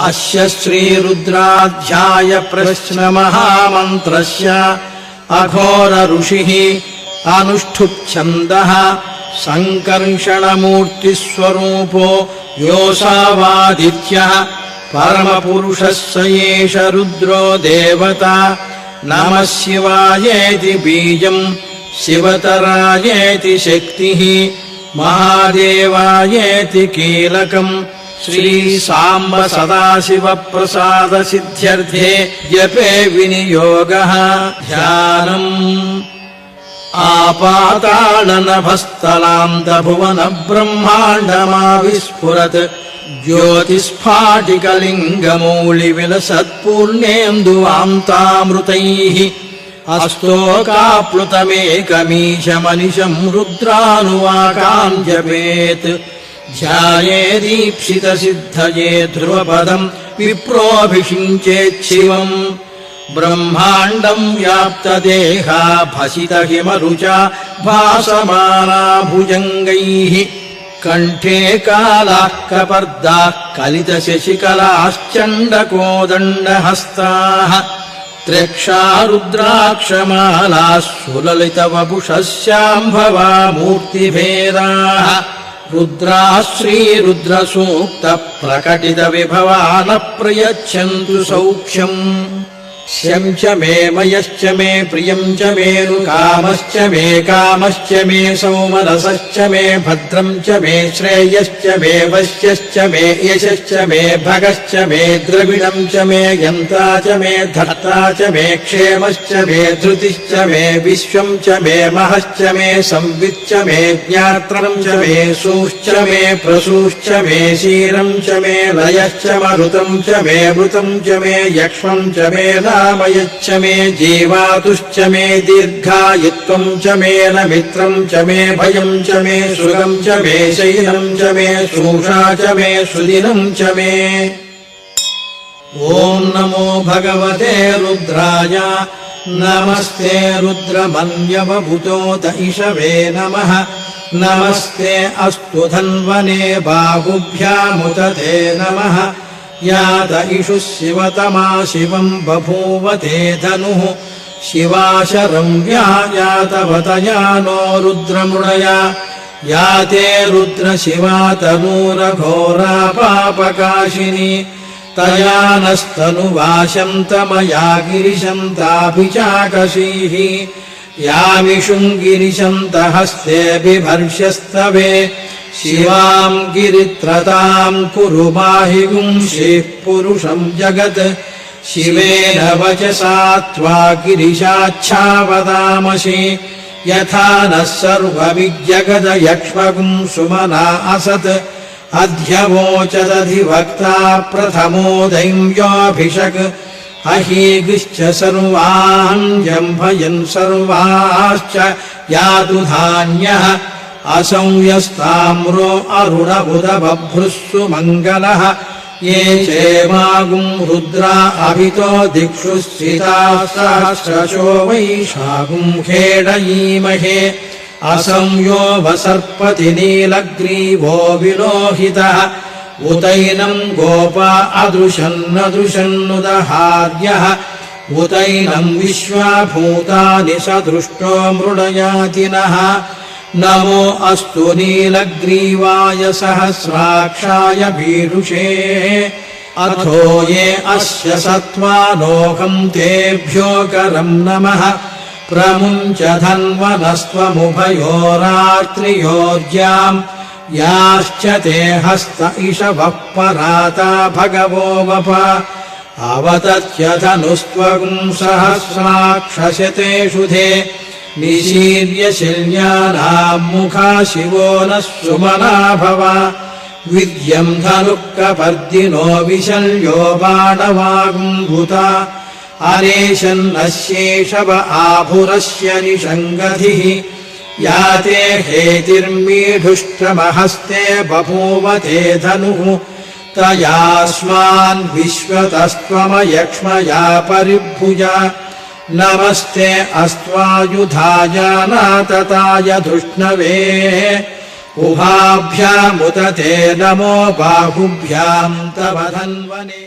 अस्य श्रीरुद्राध्याय प्रश्नमहामन्त्रस्य अघोर ऋषिः अनुष्ठुप्छन्दः संकर्षणमूर्तिस्वरूपो योऽसावादित्यः परमपुरुषः स एष रुद्रो देवता। नमः शिवायेति बीजम् शिवतरायेति शक्तिः महादेवायेति कीलकम् श्रीसाम्ब सदाशिवप्रसाद सिद्ध्यर्थे जपे विनियोगः। ध्यानम् आपातालनभस्थलान्तभुवन ब्रह्माण्डमाविस्फुरत् ज्योतिस्फाटिकलिङ्गमौलिविलसत्पूर्णेन्दुवान्तामृतैः अस्तोकाप्लुतमेकमीशमनिशम् रुद्रानुवाकाम् जपेत्। ध्यायेदीप्सितसिद्धये ध्रुवपदम् विप्रोऽभिषिञ्चेच्छिवम् ब्रह्माण्डम् व्याप्तदेहा भसितहिमरुचा भासमाना भुजङ्गैः कण्ठे कालाः कपर्दाः कलितशशिकलाश्चण्डकोदण्डहस्ताः त्र्यक्षा रुद्राक्षमालाः सुललितवपुषः शाम्भवा मूर्तिभेदाः रुद्राः श्रीरुद्रसूक्तप्रकटितविभवा न प्रयच्छन्तु सौख्यम्। श्यं च मे मयश्च मे प्रियम् च मेरुकामश्च मे कामश्च मे सौमनसश्च मे भद्रम् च मे श्रेयश्च मे वश्यश्च मे यशश्च मे भगश्च मे द्रविणम् च मे यन्ता च मे धर्ता च मे क्षेमश्च मे धृतिश्च मे विश्वम् च मे महश्च मे संविच्च मे ज्ञात्रम् च मे सूश्च मे प्रसूश्च मे शीरम् च मे लयश्च मरुतम् च मे मृतम् च मे यक्ष्मम् च मे नामयच्च मे जीवातुश्च मे दीर्घायुत्वम् च मे न मित्रम् च मे भयम् च मे सुगम् च मे शैलम् च मे शूषा च मे सुदिनम् च मे। ॐ नमो भगवते रुद्राय नमस्ते रुद्रमन्यवभूतोत इषवे नमः नमस्ते अस्तु धन्वने बाहुभ्यामुत ते नमः यात इषुः शिवतमा शिवम् बभूवते धनुः शिवाशरम्या यातवतया नो रुद्रमृडया याते रुद्रशिवा तनूरघोरा पापकाशिनी तया नस्तनुवाशन्तमया गिरिशन्ताभिचाकशीः यामिषुम् गिरिशन्तहस्ते बिभर्ष्यस्तवे शिवाम् गिरित्रताम् कुरु माहि गुंशीः पुरुषम् जगत् शिवेन वचसा त्वा गिरिशाच्छावदामसि यथा नः सर्वविज्जगद यक्ष्मगुम् सुमना असत् अध्यवोचदधिवक्ता प्रथमो दैव्योऽभिषक् अहीगिश्च सर्वान् जम्भयन् सर्वाश्च यातु धान्यः असंयस्ताम्रो अरुणबुध बभ्रुस्सु मङ्गलः ये चेमागुम् रुद्रा अभितो दिक्षु स्थिताः सहस्रशो वैशागुम् खेडयीमहे असंयो वसर्पति नीलग्रीवो विलोहितः उतैनम् गोपा अदृशन्नदृशन्नुदहार्यः उतैनम् विश्वाभूतानि सदृष्टो मृडयातिनः नमो अस्तु नीलग्रीवाय सहस्राक्षाय भीरुषे अथो ये अस्य सत्त्वानोऽहम् तेभ्यो करम् नमः प्रमुञ्च धन्वनस्त्वमुभयोरात्रियोर्ज्याम् याश्च ते हस्त इषवः पराता भगवो वप अवतत्यधनुस्त्वगुम् सहस्राक्षशतेषु धे निशीर्य शिल्यानाम् मुखा शिवो नः सुमना भव विद्यम् धनुः कपर्दिनो विशल्यो बाणवागुम्भुता अरेशन्नस्येषव आभुरस्य निषङ्गधिः याते हेतिर्मीढुष्टमहस्ते बभूवते धनुः तयास्मान् विश्वतस्त्वमयक्ष्मया परिभुजा नमस्ते अस्त्वायुधाय नातताय धृष्णवे उभाभ्यामुत ते नमो बाहुभ्याम् तव धन्वने।